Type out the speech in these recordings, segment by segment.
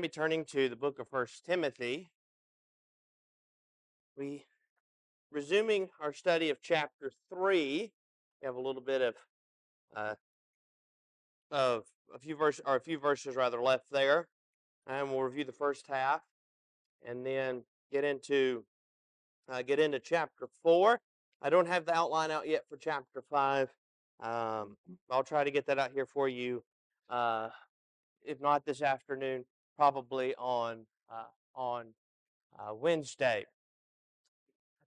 me turning to the book of 1 Timothy. We resuming our study of chapter 3. We have a little bit uh, of a few verses rather left there, and we'll review the first half, and then get into chapter 4. I don't have the outline out yet for chapter 5. I'll try to get that out here for you. If not this afternoon, probably on Wednesday.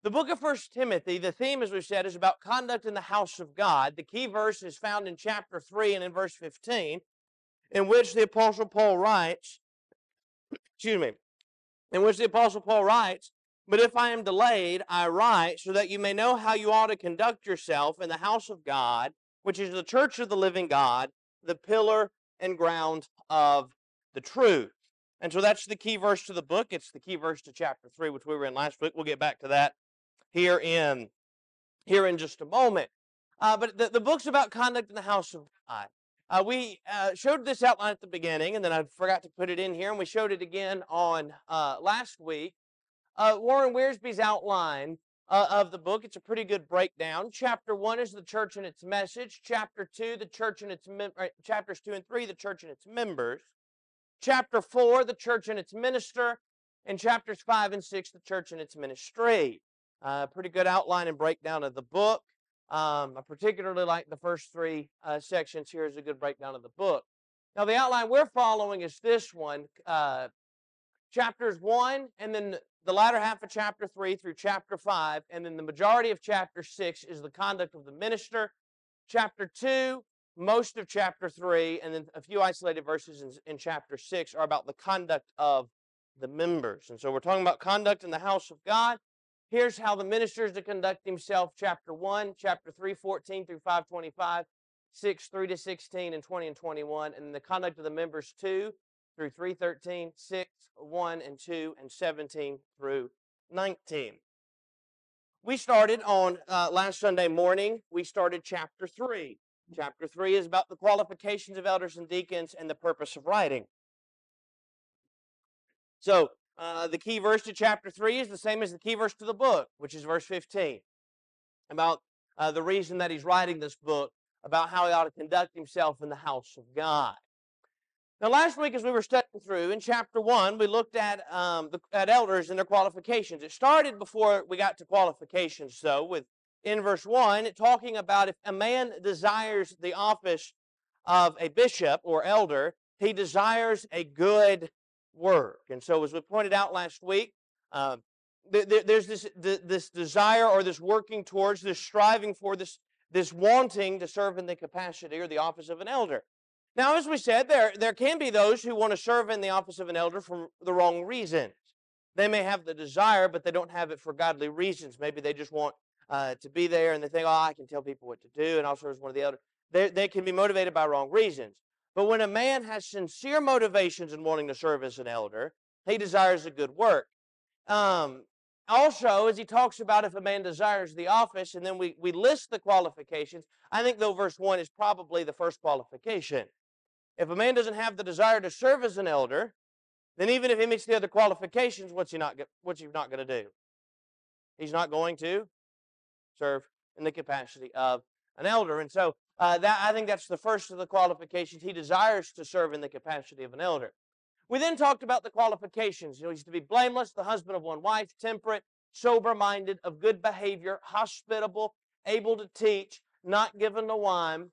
The book of 1 Timothy, the theme, as we've said, is about conduct in the house of God. The key verse is found in chapter 3 and in verse 15, in which the Apostle Paul writes, "But if I am delayed, I write, so that you may know how you ought to conduct yourself in the house of God, which is the church of the living God, the pillar and ground of the truth." And so that's the key verse to the book. It's the key verse to chapter 3, which we were in last week. We'll get back to that here in just a moment. But the book's about conduct in the house of God. We showed this outline at the beginning, and then I forgot to put it in here, and we showed it again on last week. Warren Wiersbe's outline of the book, it's a pretty good breakdown. Chapter 1 is the church and its message. Chapter 2, the church and its chapters 2 and 3, the church and its members. Chapter 4, the church and its minister. And chapters 5 and 6, the church and its ministry. Pretty good outline and breakdown of the book. I particularly like the first 3 sections here as a good breakdown of the book. Now, the outline we're following is this one, chapters 1, and then the latter half of chapter 3 through chapter 5, and then the majority of chapter 6 is the conduct of the minister. Chapter 2, most of chapter 3, and then a few isolated verses in chapter 6 are about the conduct of the members. And so we're talking about conduct in the house of God. Here's how the minister is to conduct himself, chapter 1, chapter 3, 14 through 5:25, 6, 3 to 16, and 20 and 21, and the conduct of the members 2 through 3:13, 6, 1 and 2, and 17 through 19. We started on last Sunday morning, we started chapter 3. Chapter 3 is about the qualifications of elders and deacons and the purpose of writing. So, the key verse to chapter 3 is the same as the key verse to the book, which is verse 15, about the reason that he's writing this book, about how he ought to conduct himself in the house of God. Now, last week as we were studying through, in chapter 1, we looked at elders and their qualifications. It started before we got to qualifications, though, with in verse 1, talking about if a man desires the office of a bishop or elder, he desires a good work. And so, as we pointed out last week, there's this desire or this working towards, this striving for, this wanting to serve in the capacity or the office of an elder. Now, as we said, there can be those who want to serve in the office of an elder for the wrong reasons. They may have the desire, but they don't have it for godly reasons. Maybe they just want to be there, and they think, I can tell people what to do, and I'll serve as one of the elders. They can be motivated by wrong reasons. But when a man has sincere motivations in wanting to serve as an elder, he desires a good work. Also, as he talks about if a man desires the office, and then we list the qualifications, I think, though, verse 1 is probably the first qualification. If a man doesn't have the desire to serve as an elder, then even if he meets the other qualifications, what's he not going to do? He's not going to serve in the capacity of an elder. And so I think that's the first of the qualifications. He desires to serve in the capacity of an elder. We then talked about the qualifications. He's to be blameless, the husband of one wife, temperate, sober-minded, of good behavior, hospitable, able to teach, not given to wine.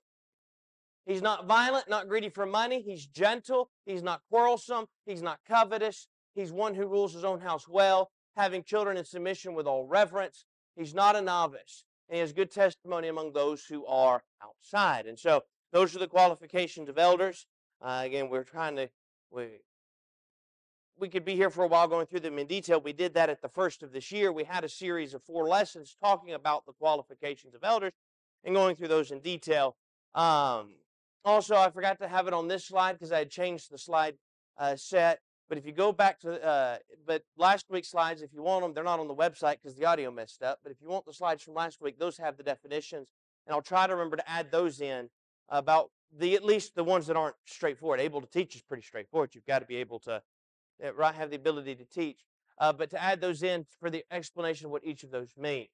He's not violent, not greedy for money. He's gentle. He's not quarrelsome. He's not covetous. He's one who rules his own house well, having children in submission with all reverence. He's not a novice. And he has good testimony among those who are outside. And so those are the qualifications of elders. Again, we could be here for a while going through them in detail. We did that at the first of this year. We had a series of 4 lessons talking about the qualifications of elders and going through those in detail. Also, I forgot to have it on this slide because I had changed the slide set. But if you go back to, but last week's slides, if you want them, they're not on the website because the audio messed up. But if you want the slides from last week, those have the definitions. And I'll try to remember to add those in about at least the ones that aren't straightforward. Able to teach is pretty straightforward. You've got to be able to that right have the ability to teach, but to add those in for the explanation of what each of those means.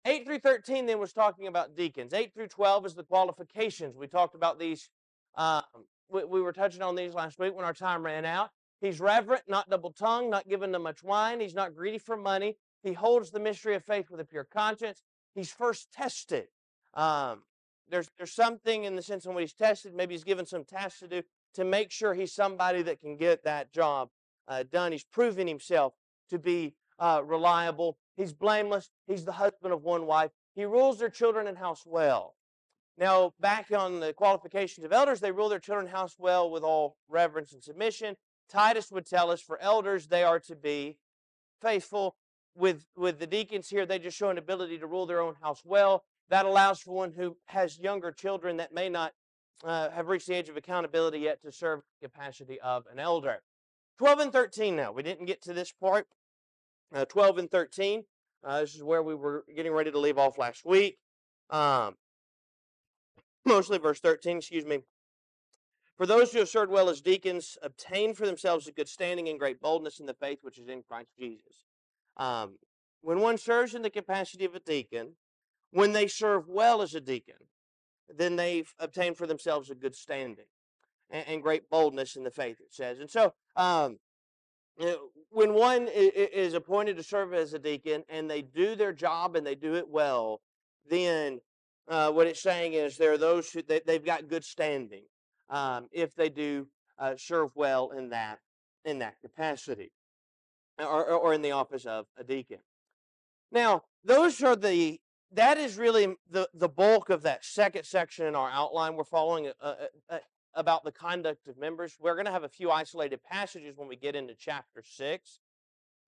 8 through 13 then was talking about deacons. 8 through 12 is the qualifications. We talked about these. Um, we were touching on these last week when our time ran out. He's reverent, not double-tongued, not given to much wine. He's not greedy for money. He holds the mystery of faith with a pure conscience. He's first tested. Um, there's something in the sense in which he's tested. Maybe he's given some tasks to do to make sure he's somebody that can get that job done. He's proven himself to be reliable. He's blameless. He's the husband of one wife. He rules their children and house well. Now, back on the qualifications of elders, they rule their children and house well with all reverence and submission. Titus would tell us for elders, they are to be faithful. With the deacons here, they just show an ability to rule their own house well. That allows for one who has younger children that may not have reached the age of accountability yet to serve the capacity of an elder. 12 and 13 now. We didn't get to this part. 12 and 13. This is where we were getting ready to leave off last week. Mostly verse 13, excuse me. For those who have served well as deacons obtain for themselves a good standing and great boldness in the faith which is in Christ Jesus. When one serves in the capacity of a deacon, when they serve well as a deacon, then they've obtained for themselves a good standing and great boldness in the faith, it says. And so, when one is appointed to serve as a deacon and they do their job and they do it well, then what it's saying is there are those who they've got good standing if they do serve well in that capacity or in the office of a deacon. Now, that is really the bulk of that second section in our outline. We're following about the conduct of members. We're going to have a few isolated passages when we get into chapter 6.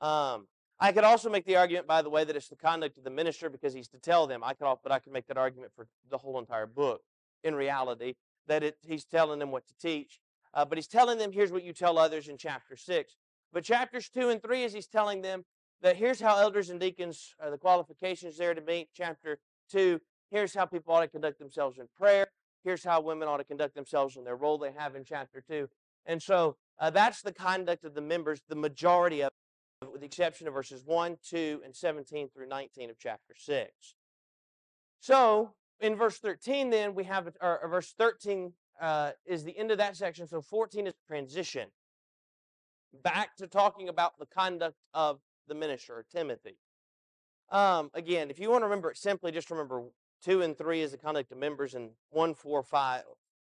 I could also make the argument, by the way, that it's the conduct of the minister because he's to tell them. But I could make that argument for the whole entire book. In reality, that he's telling them what to teach. But he's telling them, here's what you tell others in chapter 6. But chapters 2 and 3 is he's telling them that here's how elders and deacons, the qualifications there to meet. Chapter 2, here's how people ought to conduct themselves in prayer. Here's how women ought to conduct themselves in their role they have in chapter 2. And so that's the conduct of the members, the majority of it, with the exception of verses 1, 2, and 17 through 19 of chapter 6. So in verse 13 then, we have, or verse 13 is the end of that section. So 14 is transition back to talking about the conduct of the minister, Timothy. Again, if you want to remember it simply, just remember 2 and 3 is the conduct of members, and 1, 4, 5,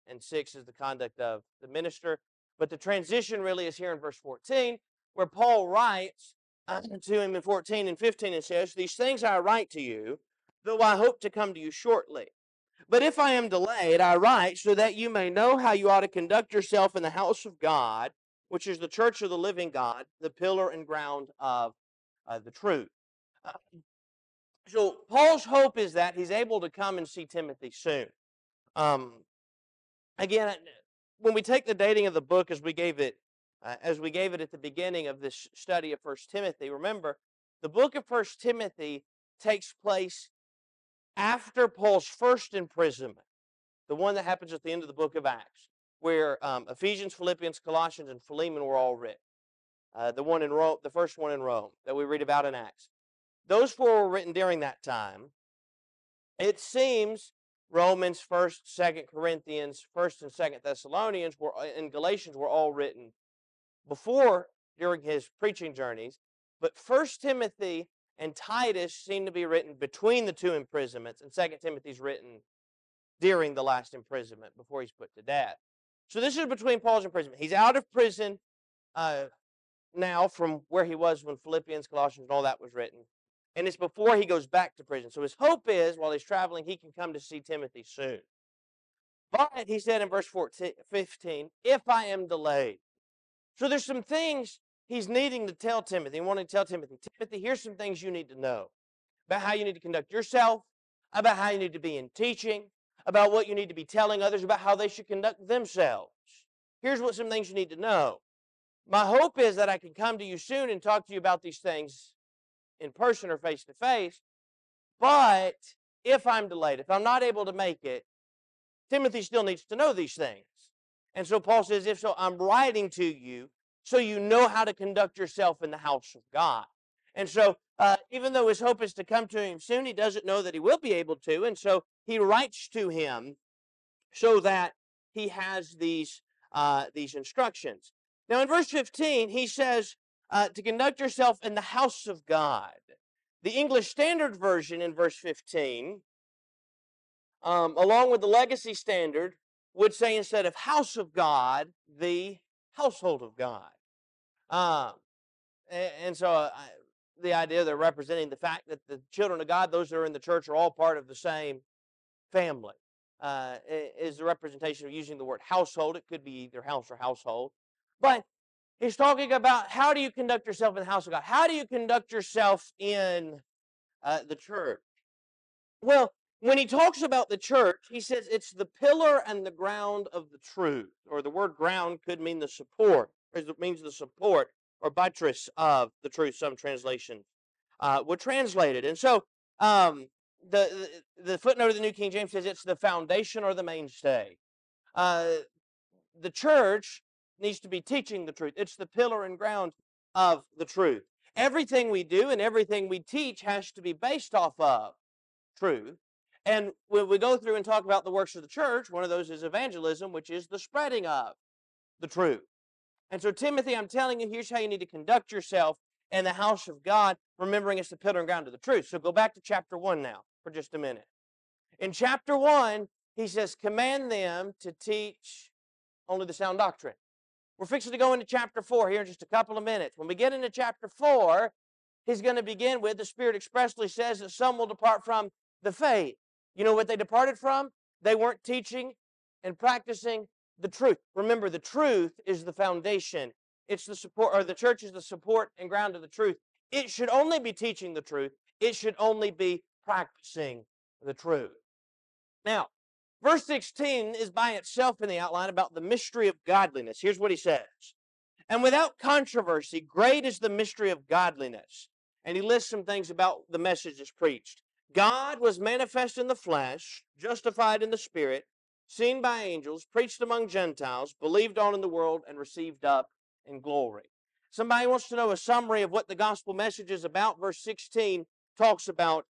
and 6 is the conduct of the minister. But the transition really is here in verse 14, where Paul writes to him in 14 and 15 and says, "These things I write to you, though I hope to come to you shortly. But if I am delayed, I write so that you may know how you ought to conduct yourself in the house of God, which is the church of the living God, the pillar and ground of the truth." So Paul's hope is that he's able to come and see Timothy soon. Again, when we take the dating of the book as we gave it at the beginning of this study of 1 Timothy, remember, the book of 1 Timothy takes place after Paul's first imprisonment, the one that happens at the end of the book of Acts, where Ephesians, Philippians, Colossians, and Philemon were all written. The one in Rome, the first one in Rome that we read about in Acts. Those 4 were written during that time. It seems Romans, 1st, 2nd Corinthians, 1st and 2nd Thessalonians, and Galatians were all written before, during his preaching journeys. But 1 Timothy and Titus seem to be written between the 2 imprisonments, and 2 Timothy's written during the last imprisonment before he's put to death. So this is between Paul's imprisonment. He's out of prison now from where he was when Philippians, Colossians, and all that was written. And it's before he goes back to prison. So his hope is, while he's traveling, he can come to see Timothy soon. But he said in verse 15, if I am delayed. So there's some things he's needing to tell Timothy, wanting to tell Timothy, here's some things you need to know about how you need to conduct yourself, about how you need to be in teaching, about what you need to be telling others, about how they should conduct themselves. Here's some things you need to know. My hope is that I can come to you soon and talk to you about these things in person or face-to-face, but if I'm delayed, if I'm not able to make it, Timothy still needs to know these things. And so Paul says, if so, I'm writing to you so you know how to conduct yourself in the house of God. And so, even though his hope is to come to him soon, he doesn't know that he will be able to. And so, he writes to him so that he has these instructions. Now, in verse 15, he says to conduct yourself in the house of God. The English Standard Version in verse 15, along with the Legacy Standard, would say instead of house of God, the household of God. And so the idea they're representing the fact that the children of God, those that are in the church, are all part of the same family. Is the representation of using the word household. It could be either house or household. But he's talking about how do you conduct yourself in the house of God? How do you conduct yourself in the church? Well, when he talks about the church, he says it's the pillar and the ground of the truth. Or the word ground could mean the support. It means the support or buttress of the truth, some translations would translate it. And so the footnote of the New King James says it's the foundation or the mainstay. The church needs to be teaching the truth. It's the pillar and ground of the truth. Everything we do and everything we teach has to be based off of truth. And when we go through and talk about the works of the church, one of those is evangelism, which is the spreading of the truth. And so, Timothy, I'm telling you, here's how you need to conduct yourself in the house of God, remembering it's the pillar and ground of the truth. So go back to chapter 1 now for just a minute. In chapter 1, he says, command them to teach only the sound doctrine. We're fixing to go into chapter 4 here in just a couple of minutes. When we get into chapter 4, he's going to begin with, the Spirit expressly says that some will depart from the faith. You know what they departed from? They weren't teaching and practicing the truth. Remember, the truth is the foundation. It's the support, or the church is the support and ground of the truth. It should only be teaching the truth. It should only be practicing the truth. Now, verse 16 is by itself in the outline about the mystery of godliness. Here's what he says. And without controversy, great is the mystery of godliness. And he lists some things about the message that's preached. God was manifest in the flesh, justified in the spirit, seen by angels, preached among Gentiles, believed on in the world, and received up in glory. Somebody wants to know a summary of what the gospel message is about. Verse 16 talks about,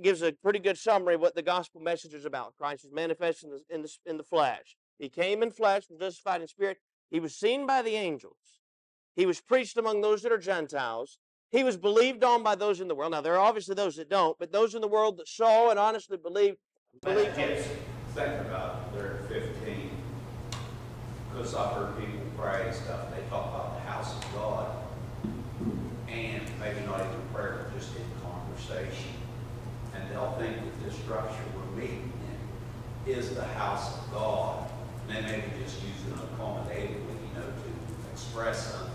gives a pretty good summary of what the gospel message is about. Christ was manifest in the flesh. He came in flesh, was justified in spirit. He was seen by the angels. He was preached among those that are Gentiles. He was believed on by those in the world. Now, there are obviously those that don't, but those in the world that saw and honestly believed. Yes, think about there at 15, because I've heard people pray and stuff, they talk about the house of God, and maybe not even prayer, but just in conversation. And they'll think that this structure we're meeting in is the house of God. And they may be just using it accommodatively, to express something.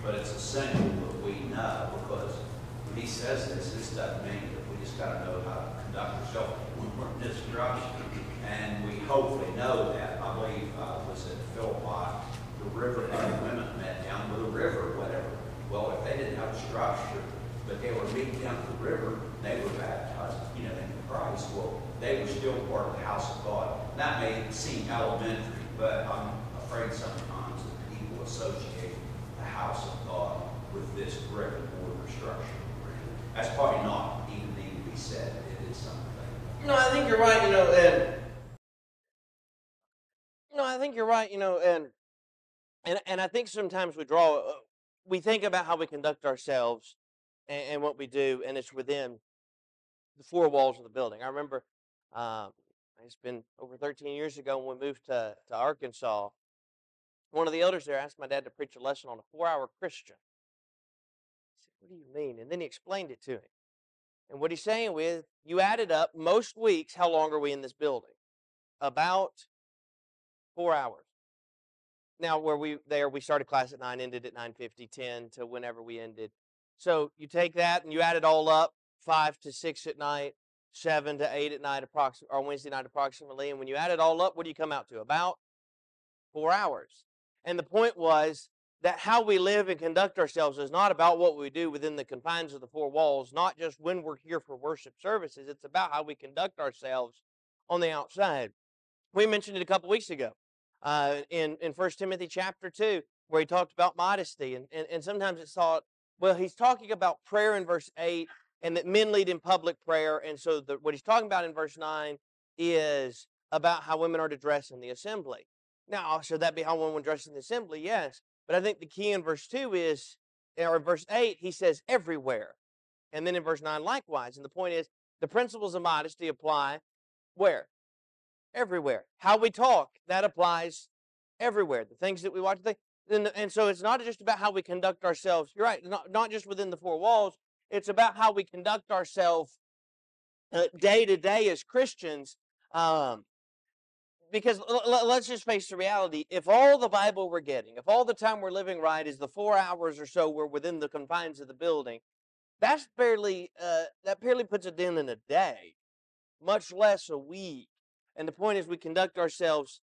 But it's essential that we know, because when he says this doesn't mean that we just got to know how to conduct ourselves when we're in this structure. And we hopefully know that. I believe was at Philippi, the river, women met down by the river or whatever. Well, if they didn't have a structure, but they were meeting down at the river, they were baptized, into Christ. Well, they were still part of the house of God. That may seem elementary, but I'm afraid sometimes that people associate the house of God with this brick and mortar structure. That's probably not even need to be said. It is something. No, I think you're right. I think you're right. And I think sometimes we think about how we conduct ourselves and what we do, and it's within the four walls of the building. I remember it's been over 13 years ago when we moved to Arkansas. One of the elders there asked my dad to preach a lesson on a 4-hour Christian. I said, what do you mean? And then he explained it to him. And what he's saying with, you added up most weeks, how long are we in this building? About 4 hours. Now, we started class at 9, ended at 9:50, 10 to whenever we ended. So you take that and you add it all up, 5 to 6 at night, 7 to 8 at night, or Wednesday night approximately. And when you add it all up, what do you come out to? About 4 hours. And the point was that how we live and conduct ourselves is not about what we do within the confines of the four walls, not just when we're here for worship services. It's about how we conduct ourselves on the outside. We mentioned it a couple weeks ago in 1 Timothy chapter 2, where he talked about modesty. And sometimes it's thought, well, he's talking about prayer in verse 8 and that men lead in public prayer. And so what he's talking about in verse 9 is about how women are to dress in the assembly. Now, should that be how one would dress in the assembly? Yes. But I think the key in verse 2 is, or in verse 8, he says everywhere. And then in verse 9, likewise. And the point is, the principles of modesty apply where? Everywhere. How we talk, that applies everywhere. The things that we watch, and so it's not just about how we conduct ourselves. You're right, not just within the four walls. It's about how we conduct ourselves day to day as Christians. Because let's just face the reality. If all the Bible we're getting, if all the time we're living right is the 4 hours or so we're within the confines of the building, that barely puts a dent in a day, much less a week. And the point is we conduct ourselves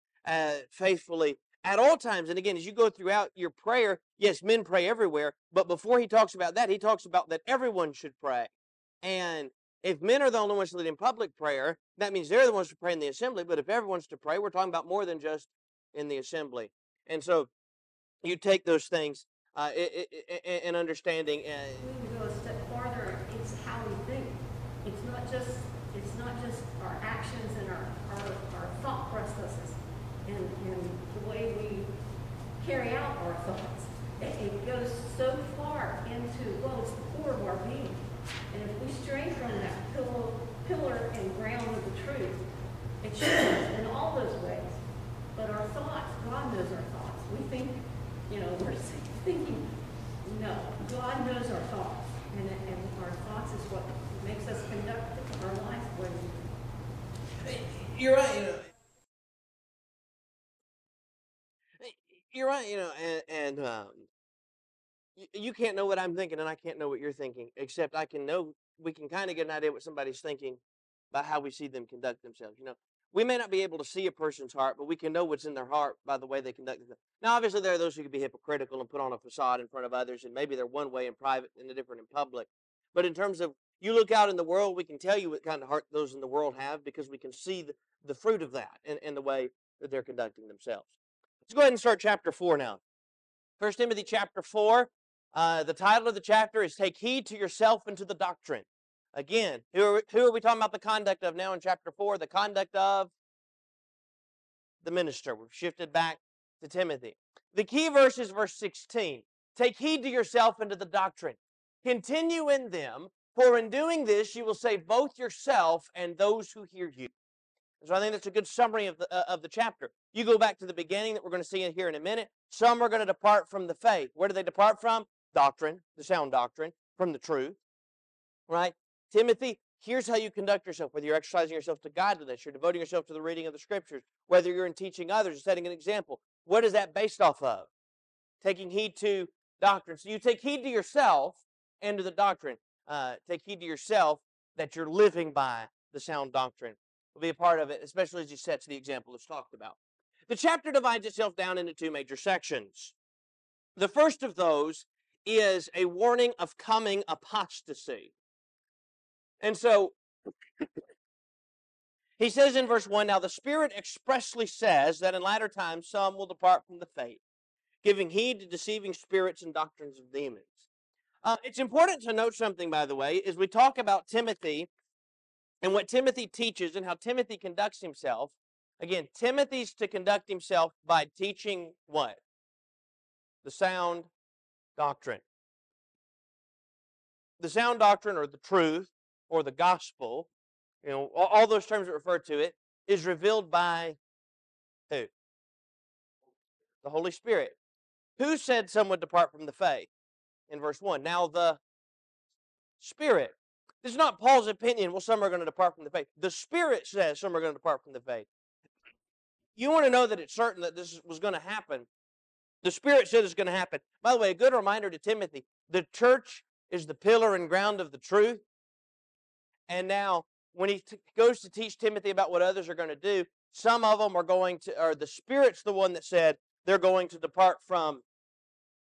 faithfully at all times. And again, as you go throughout your prayer, yes, men pray everywhere, but before he talks about that, he talks about that everyone should pray. And if men are the only ones to lead in public prayer, that means they're the ones to pray in the assembly. But if everyone's to pray, we're talking about more than just in the assembly. And so you take those things in understanding. We can go a step farther. It's how we think. It's not just our actions and our thought processes and the way we carry out our thoughts. It goes so far into, well, it's the core of our being. And if we stray from that pillar and ground of the truth, it shows in all those ways. But our thoughts, God knows our thoughts. We think, we're thinking, no, God knows our thoughts. And our thoughts is what makes us conduct our lives the way we do. You're right, You're right, and you can't know what I'm thinking, and I can't know what you're thinking, except we can kind of get an idea what somebody's thinking by how we see them conduct themselves. We may not be able to see a person's heart, but we can know what's in their heart by the way they conduct themselves. Now, obviously, there are those who can be hypocritical and put on a facade in front of others, and maybe they're one way in private and a different in public. But in terms of, you look out in the world, we can tell you what kind of heart those in the world have because we can see the fruit of that and the way that they're conducting themselves. Let's go ahead and start chapter 4 now. 1 Timothy chapter 4, the title of the chapter is Take Heed to Yourself and to the Doctrine. Again, who are we talking about the conduct of now in chapter 4? The conduct of the minister. We've shifted back to Timothy. The key verse is verse 16. Take heed to yourself and to the doctrine. Continue in them, for in doing this you will save both yourself and those who hear you. So I think that's a good summary of the chapter. You go back to the beginning that we're going to see here in a minute. Some are going to depart from the faith. Where do they depart from? Doctrine, the sound doctrine, from the truth. Right? Timothy, here's how you conduct yourself, whether you're exercising yourself to godliness, you're devoting yourself to the reading of the Scriptures, whether you're in teaching others, or setting an example. What is that based off of? Taking heed to doctrine. So you take heed to yourself and to the doctrine. Take heed to yourself that you're living by the sound doctrine. Will be a part of it, especially as you set to the example that's talked about. The chapter divides itself down into two major sections. The first of those is a warning of coming apostasy. And so, he says in verse 1, Now the Spirit expressly says that in latter times some will depart from the faith, giving heed to deceiving spirits and doctrines of demons. It's important to note something, by the way, as we talk about Timothy and what Timothy teaches and how Timothy conducts himself. Again, Timothy's to conduct himself by teaching what? The sound doctrine. The sound doctrine, or the truth, or the gospel, all those terms that refer to it, is revealed by who? The Holy Spirit. Who said some would depart from the faith? In verse 1. Now the Spirit. This is not Paul's opinion, well, some are going to depart from the faith. The Spirit says some are going to depart from the faith. You want to know that it's certain that this was going to happen. The Spirit said it's going to happen. By the way, a good reminder to Timothy, the church is the pillar and ground of the truth. And now, when he goes to teach Timothy about what others are going to do, some of them are going to, or the Spirit's the one that said they're going to depart from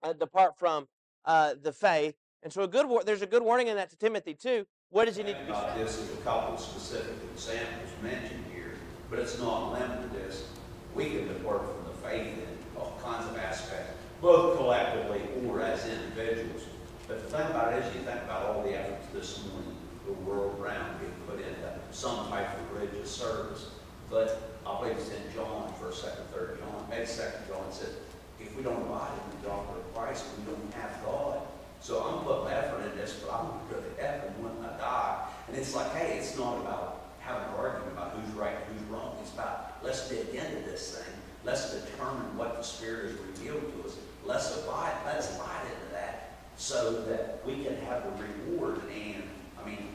the faith. And so there's a good warning in that to Timothy too. What does he need to be saying? This is a couple of specific examples mentioned here, but it's not limited to this. We can depart from the faith in all kinds of aspects. both collectively or as individuals. But the thing about it is, you think about all the efforts this morning, the world around being put into some type of religious service. But I believe it's in John, 1st, 2nd, 3rd John, maybe 2nd John, it says, if we don't abide in the doctrine of Christ, we don't have God. So I'm putting effort in this, but I'm going to go to heaven when I die. And it's like, hey, it's not about having an argument about who's right and who's wrong. It's about, let's dig into this thing. Let's determine what the Spirit has revealed to us. Let's abide into that so that we can have a reward. And, I mean,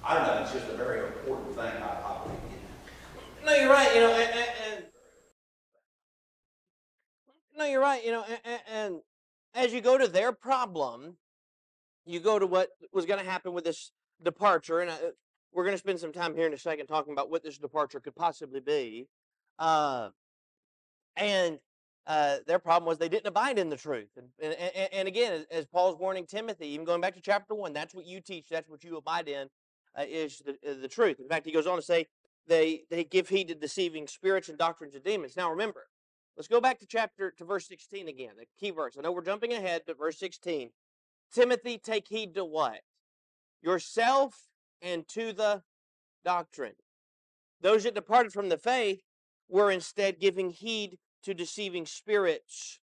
I don't know, it's just a very important thing, I believe in. No, you're right. No, you're right. And as you go to their problem, you go to what was going to happen with this departure, and we're going to spend some time here in a second talking about what this departure could possibly be. And their problem was they didn't abide in the truth. And again, as Paul's warning Timothy, even going back to chapter 1, that's what you teach, that's what you abide in, is the truth. In fact, he goes on to say, they give heed to deceiving spirits and doctrines of demons. Now remember, let's go back to verse 16 again, the key verse. I know we're jumping ahead, but verse 16. Timothy, take heed to what? Yourself and to the doctrine. Those that departed from the faith were instead giving heed to deceiving spirits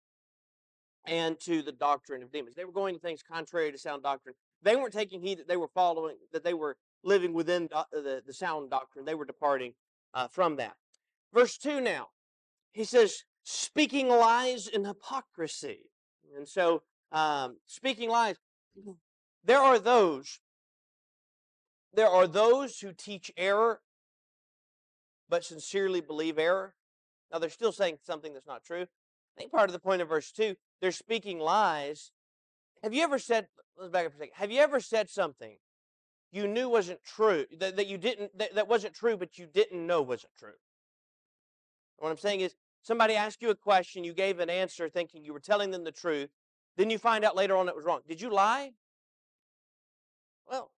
and to the doctrine of demons. They were going to things contrary to sound doctrine. They weren't taking heed that they were following, that they were living within the sound doctrine. They were departing from that. Verse 2 now, he says, speaking lies and hypocrisy. And so, speaking lies, there are those who teach error but sincerely believe error. Now, they're still saying something that's not true. I think part of the point of verse 2, they're speaking lies. Have you ever said, let's back up for a second. Have you ever said something you knew wasn't true, that wasn't true, but you didn't know wasn't true? What I'm saying is, somebody asked you a question, you gave an answer thinking you were telling them the truth, then you find out later on it was wrong. Did you lie? Well,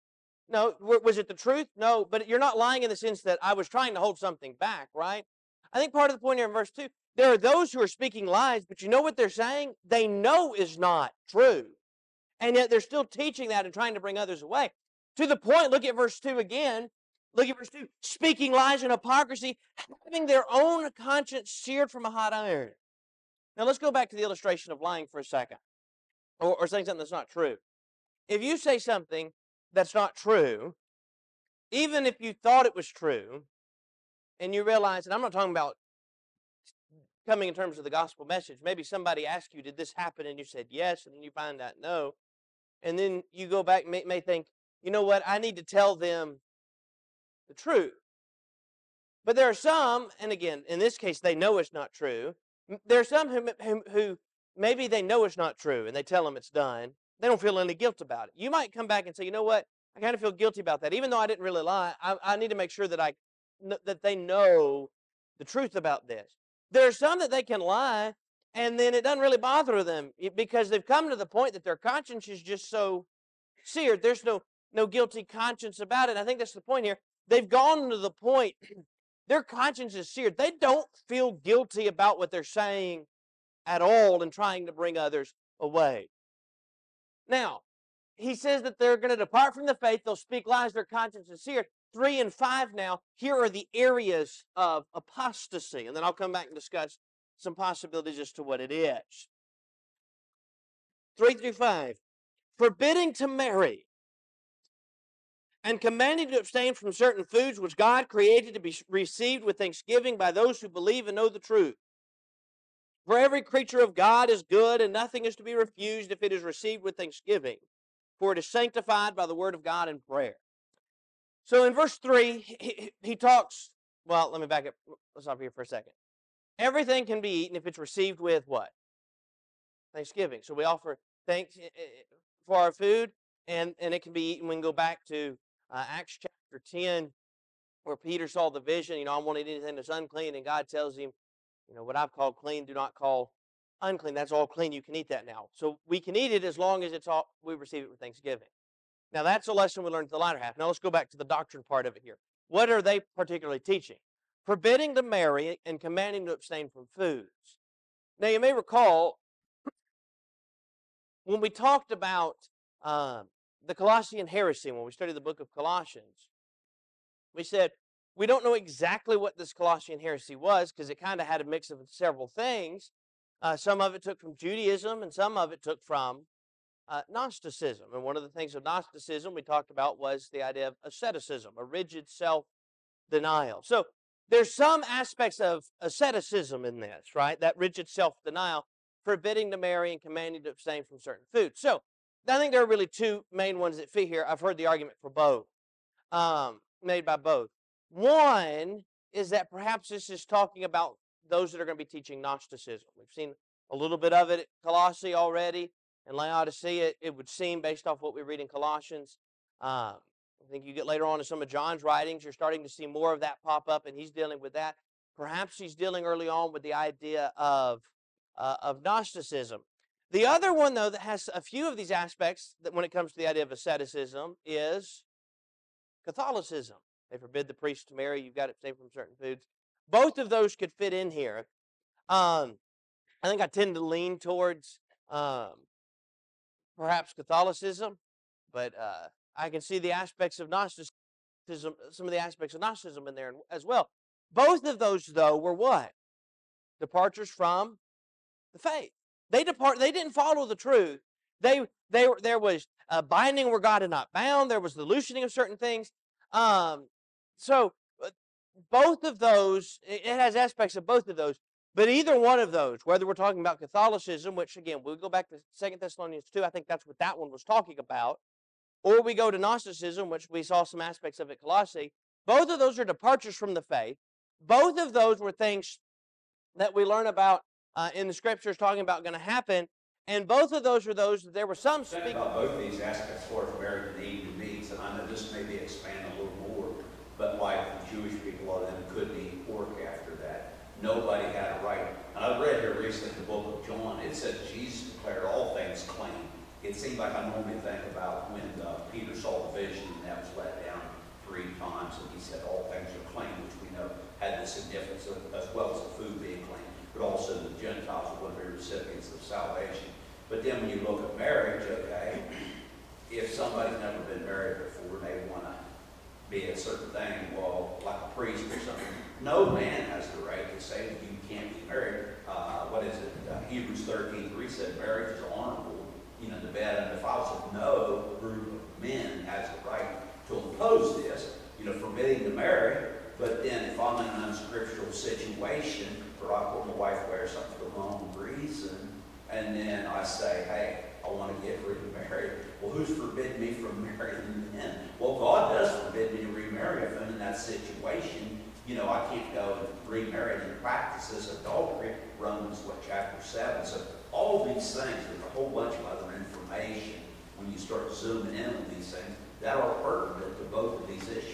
no. Was it the truth? No, but you're not lying in the sense that I was trying to hold something back, right? I think part of the point here in verse 2, there are those who are speaking lies, but you know what they're saying? They know is not true. And yet they're still teaching that and trying to bring others away. To the point, look at verse 2 again. Look at verse 2. Speaking lies and hypocrisy, having their own conscience seared from a hot iron. Now let's go back to the illustration of lying for a second. Or saying something that's not true. If you say something that's not true, even if you thought it was true, and you realize, and I'm not talking about coming in terms of the gospel message, maybe somebody asked you, did this happen? And you said yes, and then you find out no. And then you go back and may think, you know what, I need to tell them the truth. But there are some, and again, in this case, they know it's not true. There are some who maybe they know it's not true, and they tell them it's done. They don't feel any guilt about it. You might come back and say, you know what, I kind of feel guilty about that. Even though I didn't really lie, I need to make sure that that they know the truth about this. There are some that they can lie, and then it doesn't really bother them because they've come to the point that their conscience is just so seared. There's no guilty conscience about it. I think that's the point here. They've gone to the point, their conscience is seared. They don't feel guilty about what they're saying at all and trying to bring others away. Now, he says that they're going to depart from the faith. They'll speak lies. Their conscience is seared. 3 and 5 now. Here are the areas of apostasy. And then I'll come back and discuss some possibilities as to what it is. 3 through 5. Forbidding to marry and commanding to abstain from certain foods which God created to be received with thanksgiving by those who believe and know the truth. For every creature of God is good, and nothing is to be refused if it is received with thanksgiving, for it is sanctified by the word of God and prayer. So in verse 3, he talks, well, let me back up. Let's stop here for a second. Everything can be eaten if it's received with what? Thanksgiving. So we offer thanks for our food, and it can be eaten. We can go back to Acts chapter 10, where Peter saw the vision. I won't eat anything that's unclean, and God tells him, what I've called clean, do not call unclean. That's all clean. You can eat that now. So we can eat it as long as we receive it with thanksgiving. Now, that's a lesson we learned in the latter half. Now, let's go back to the doctrine part of it here. What are they particularly teaching? Forbidding to marry and commanding to abstain from foods. Now, you may recall when we talked about the Colossian heresy, when we studied the book of Colossians, we said we don't know exactly what this Colossian heresy was because it kind of had a mix of several things. Some of it took from Judaism and some of it took from Gnosticism. And one of the things of Gnosticism we talked about was the idea of asceticism, a rigid self-denial. So there's some aspects of asceticism in this, right? That rigid self-denial, forbidding to marry and commanding to abstain from certain foods. So I think there are really two main ones that fit here. I've heard the argument for both, made by both. One is that perhaps this is talking about those that are going to be teaching Gnosticism. We've seen a little bit of it at Colossae already, and Laodicea, it would seem, based off what we read in Colossians. I think you get later on in some of John's writings, you're starting to see more of that pop up, and he's dealing with that. Perhaps he's dealing early on with the idea of Gnosticism. The other one, though, that has a few of these aspects that when it comes to the idea of asceticism is Catholicism. They forbid the priest to marry. You've got to abstain from certain foods. Both of those could fit in here. I think I tend to lean towards perhaps Catholicism, but I can see the aspects of Gnosticism, some of the aspects of Gnosticism in there as well. Both of those, though, were what? Departures from the faith. They didn't follow the truth. There was binding where God had not bound. There was the loosening of certain things. So both of those, it has aspects of both of those. But either one of those, whether we're talking about Catholicism, which again, we'll go back to 2 Thessalonians 2, I think that's what that one was talking about, or we go to Gnosticism, which we saw some aspects of at Colossae, both of those are departures from the faith. Both of those were things that we learn about in the Scriptures talking about going to happen, and both of those were those that there were some speaking about both these aspects for married and eating meats, and I know this may be expand a little more, but like the Jewish people, a lot of them couldn't eat pork after that. Nobody had a right. And I read here recently the book of John. It said Jesus declared all things clean. It seemed like I normally think about when Peter saw the vision and that was let down 3 times, and he said all things are clean, which we know had the significance of, as well as the food being clean, but also the Gentiles were going to be recipients of salvation. But then when you look at marriage, okay, if somebody's never been married before and they want to be a certain thing, well, like a priest or something, no man has the right to say that you can't be married. What is it? Hebrews 13:3 said marriage is honorable, the bed undefiled. So no group of men has the right to impose this, forbidding to marry. But then if I'm in an unscriptural situation where I put my wife wear something for the wrong reason, and then I say, hey, I want to get remarried. Well, who's forbidden me from marrying men? Well, God does forbid me to remarry if I'm in that situation. I can't go and remarry and practice this adultery. Romans, chapter 7. So all these things, there's a whole bunch of other information when you start zooming in on these things that are pertinent to both of these issues.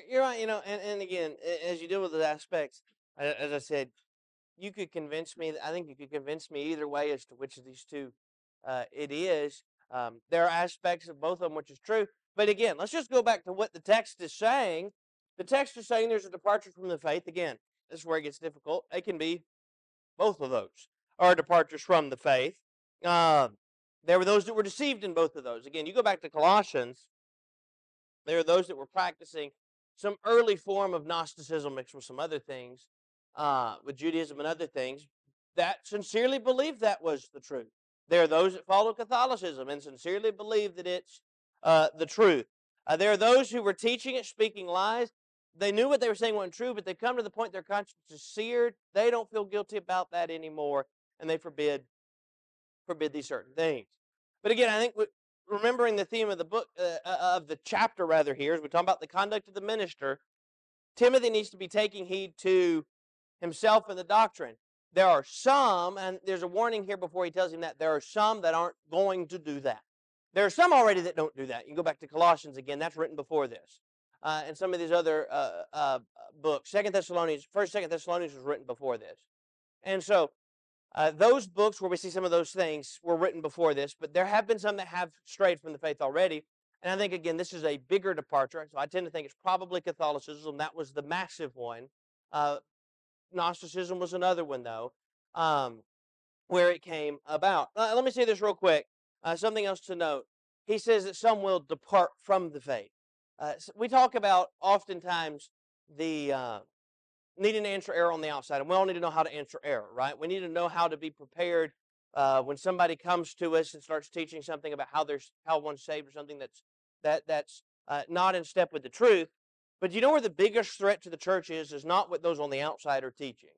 You're right, and again, as you deal with the aspects, as I said, you could convince me, I think you could convince me either way as to which of these two it is. There are aspects of both of them which is true. But again, let's just go back to what the text is saying. The text is saying there's a departure from the faith. Again, this is where it gets difficult. It can be both of those are departures from the faith. There were those that were deceived in both of those. Again, you go back to Colossians, there are those that were practicing some early form of Gnosticism mixed with some other things, with Judaism and other things, that sincerely believed that was the truth. There are those that follow Catholicism and sincerely believe that it's the truth. There are those who were teaching it, speaking lies. They knew what they were saying wasn't true, but they've come to the point their conscience is seared. They don't feel guilty about that anymore, and they forbid these certain things. But again, I think remembering the theme of the book, of the chapter rather here, as we talk about the conduct of the minister, Timothy needs to be taking heed to himself and the doctrine. There are some, and there's a warning here before he tells him that, there are some that aren't going to do that. There are some already that don't do that. You can go back to Colossians again. That's written before this. And some of these other books. 1 Thessalonians was written before this. And so those books where we see some of those things were written before this, but there have been some that have strayed from the faith already. And I think, again, this is a bigger departure. So I tend to think it's probably Catholicism. That was the massive one. Gnosticism was another one, though, where it came about. Let me say this real quick. Something else to note. He says that some will depart from the faith. We talk about oftentimes the needing to answer error on the outside, and we all need to know how to answer error, right? We need to know how to be prepared when somebody comes to us and starts teaching something about how one's saved or something that's not in step with the truth. But you know where the biggest threat to the church is not what those on the outside are teaching.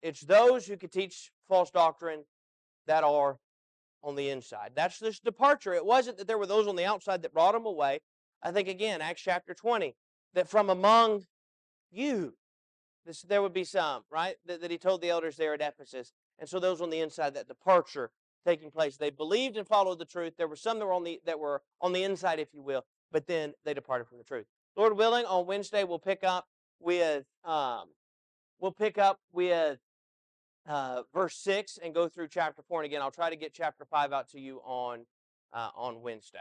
It's those who could teach false doctrine that are on the inside. That's this departure. It wasn't that there were those on the outside that brought them away. I think, again, Acts chapter 20, that from among you, there would be some, right, that he told the elders there at Ephesus. And so those on the inside, that departure taking place. They believed and followed the truth. There were some that were on the inside, if you will, but then they departed from the truth. Lord willing, on Wednesday we'll pick up with verse 6 and go through chapter 4. And again, I'll try to get chapter 5 out to you on Wednesday.